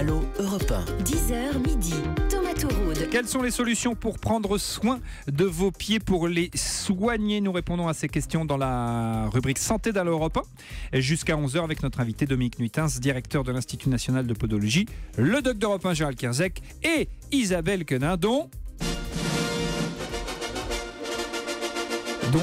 Allô Europe 1. 10h midi. Thomas Touroud. Quelles sont les solutions pour prendre soin de vos pieds, pour les soigner? Nous répondons à ces questions dans la rubrique Santé d'Allô Europe 1, jusqu'à 11h avec notre invité Dominique Nuitens, directeur de l'Institut National de Podologie, le doc d'Europe 1 Gérald Kierzek et Isabelle Quenin, dont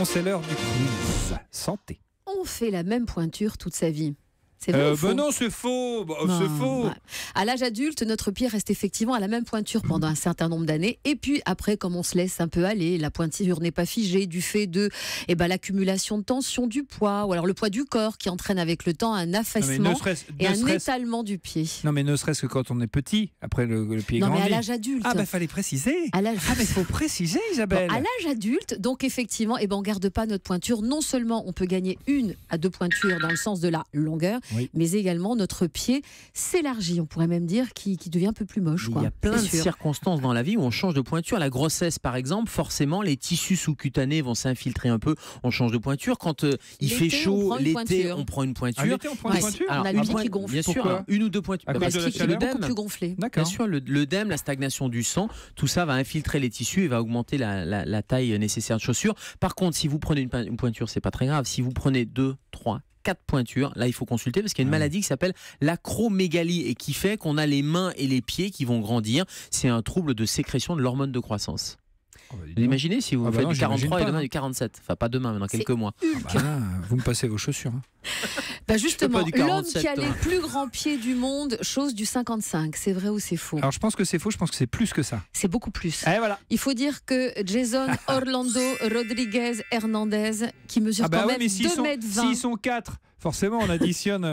c'est l'heure du quiz santé. On fait la même pointure toute sa vie. C'est vrai ou faux? Non, c'est faux. Non, C'est faux. ouais. À l'âge adulte, notre pied reste effectivement à la même pointure pendant un certain nombre d'années. Et puis après, comme on se laisse un peu aller, la pointure n'est pas figée du fait de l'accumulation de tension, du poids, ou alors le poids du corps qui entraîne avec le temps un affaissement et un étalement du pied. Non, mais ne serait-ce que quand on est petit, après le pied Non, grandit. mais à l'âge adulte. Ah, fallait préciser. À l'âge... Ah, mais il faut préciser, Isabelle. Bon, à l'âge adulte, donc effectivement, on ne garde pas notre pointure. Non seulement on peut gagner 1 à 2 pointures dans le sens de la longueur, oui, mais également notre pied s'élargit. On pourrait même dire qu'il devient un peu plus moche. Il y a plein de circonstances dans la vie où on change de pointure. La grossesse, par exemple, forcément, les tissus sous-cutanés vont s'infiltrer un peu. On change de pointure. Quand il fait chaud, l'été, on prend une pointure. L'été, on prend une pointure. Alors, on a le pied qui gonfle. Bien sûr, pourquoi? 1 ou 2 pointures. Parce qu'il est beaucoup plus gonflé. D'accord. Bien sûr, l'œdème, la stagnation du sang, tout ça va infiltrer les tissus et va augmenter la taille nécessaire de chaussures. Par contre, si vous prenez une pointure, c'est pas très grave. Si vous prenez 2, 3, 4 pointures, là il faut consulter parce qu'il y a une maladie qui s'appelle l'acromégalie et qui fait qu'on a les mains et les pieds qui vont grandir. C'est un trouble de sécrétion de l'hormone de croissance. Vous imaginez si vous faites du 43 et demain du 47, enfin pas demain mais dans quelques mois. Vous me passez vos chaussures. Justement, l'homme 47, qui a les plus grands pieds du monde, chose du 55, c'est vrai ou c'est faux? Alors je pense que c'est faux, je pense que c'est plus que ça. C'est beaucoup plus. Et voilà. Il faut dire que Jason Orlando Rodriguez Hernandez, qui mesure quand même 2,20 m. S'ils sont 4, forcément on additionne.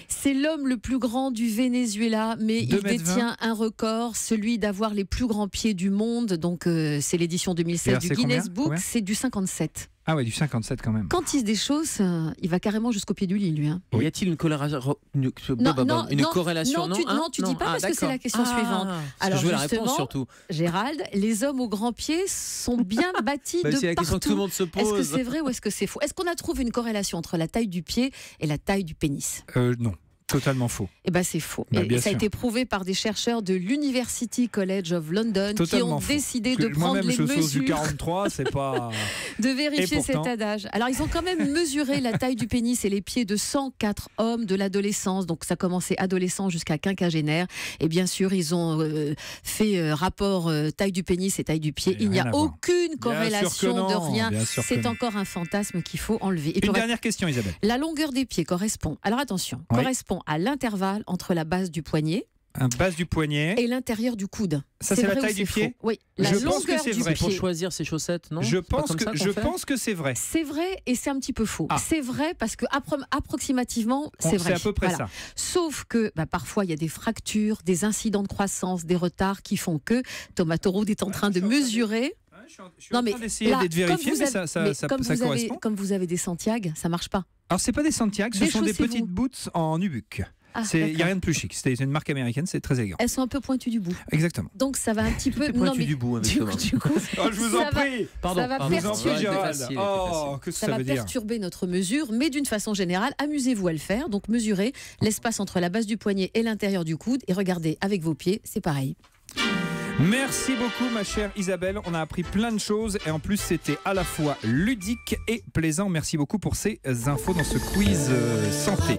C'est l'homme le plus grand du Venezuela, mais il 2,20 m. détient un record, celui d'avoir les plus grands pieds du monde. Donc c'est l'édition 2016 du Guinness Book, c'est du 57. Ah ouais, du 57 quand même. Quand il se déchausse, il va carrément jusqu'au pied du lit, lui. Hein. Y a-t-il une corrélation? Non, tu dis pas parce que c'est la question suivante. Alors je veux la justement, réponse surtout. Gérald, les hommes aux grands pieds sont bien bâtis de c'est la question que tout le monde se pose. Est-ce que c'est vrai ou est-ce que c'est faux? Est-ce qu'on a trouvé une corrélation entre la taille du pied et la taille du pénis? Non. Totalement faux. Eh ben c'est faux. Bah, et ça a sûr. été prouvé par des chercheurs de l'University College of London qui ont décidé de prendre les mesures du 43, c'est pas de vérifier cet adage. Alors ils ont quand même mesuré la taille du pénis et les pieds de 104 hommes de l'adolescence. Donc ça commençait adolescent jusqu'à quinquagénaire. Et bien sûr ils ont fait rapport taille du pénis et taille du pied. Il n'y a aucune corrélation de rien. C'est encore un fantasme qu'il faut enlever. Et une dernière question, Isabelle. La longueur des pieds correspond. Alors attention, correspond à l'intervalle entre la base du poignet et l'intérieur du coude. Ça, c'est la taille du pied? Oui, la longueur du pied. Pour choisir ses chaussettes, non? Je pense que c'est vrai. C'est vrai et c'est un petit peu faux. C'est vrai parce que approximativement, c'est vrai. C'est à peu près ça. Sauf que parfois, il y a des fractures, des incidents de croissance, des retards qui font que Thomas Touroud est en train de mesurer. Je suis en train d'essayer d'être vérifié, mais ça correspond. Comme vous avez des Santiago, ça marche pas. Alors, c'est pas des Santiago, ce sont des petites boots en nubuck. Il n'y a rien de plus chic. C'est une marque américaine, c'est très élégant. Elles sont un peu pointues du bout. Exactement. Donc ça va un petit peu. Pointues du bout, du coup, je vous en prie. Ça va perturber notre mesure, mais d'une façon générale, amusez-vous à le faire. Donc mesurez l'espace entre la base du poignet et l'intérieur du coude et regardez avec vos pieds, c'est pareil. Merci beaucoup ma chère Isabelle, on a appris plein de choses et en plus c'était à la fois ludique et plaisant. Merci beaucoup pour ces infos dans ce quiz santé.